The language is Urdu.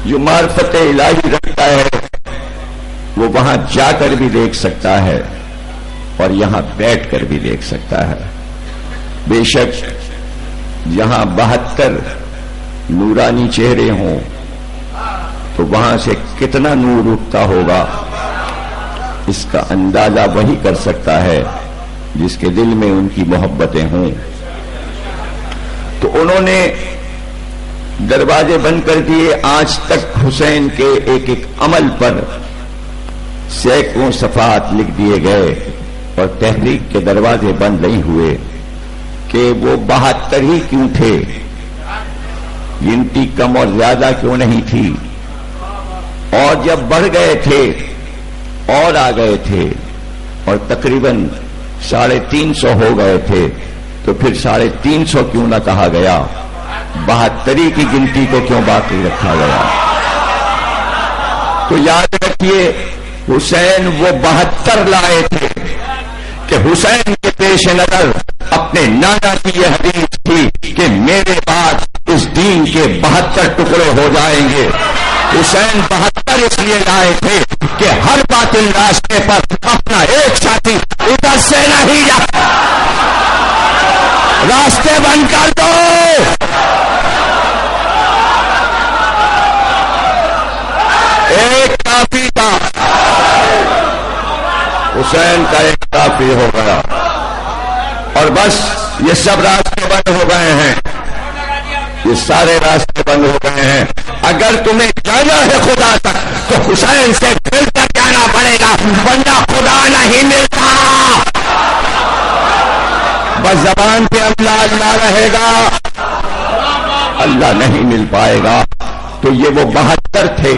جو معرفت الہی رکھتا ہے وہ وہاں جا کر بھی دیکھ سکتا ہے اور یہاں بیٹھ کر بھی دیکھ سکتا ہے۔ بے شک جہاں 72 نورانی چہرے ہوں تو وہاں سے کتنا نور اٹھتا ہوگا اس کا اندازہ وہی کر سکتا ہے جس کے دل میں ان کی محبتیں ہوں۔ تو انہوں نے دروازے بند کر دیے۔ آج تک حسین کے ایک ایک عمل پر سینکڑوں صفحات لکھ دیے گئے اور تحریک کے دروازے بند نہیں ہوئے کہ وہ 72 ہی کیوں تھے، گنتی کم اور زیادہ کیوں نہیں تھی، اور جب بڑھ گئے تھے اور آ گئے تھے اور تقریباً 350 ہو گئے تھے تو پھر 350 کیوں نہ کہا گیا، 72 کی گنتی کو کیوں باقی رکھا گیا؟ تو یاد رکھیے حسین وہ 72 لائے تھے کہ حسین کے پیش نظر اپنے نانا کی یہ حدیث تھی کہ میرے بعد اس دین کے 72 ٹکڑے ہو جائیں گے۔ حسین 72 اس لیے لائے تھے کہ ہر باطل راستے پر اپنا ایک ساتھی ادھر سے نہیں جاتا، راستے بند کر دو۔ ایک کافی تھا، حسین کا ایک کافی ہو گیا اور بس یہ سب راستے بند ہو گئے ہیں، یہ سارے راستے بند ہو گئے ہیں۔ اگر تمہیں جانا ہے خدا تک تو حسین سے مل کر جانا پڑے گا، ورنہ خدا نہیں ملتا۔ بس زبان پہ اللہ اللہ رہے گا، اللہ نہیں مل پائے گا۔ تو یہ وہ 72 تھے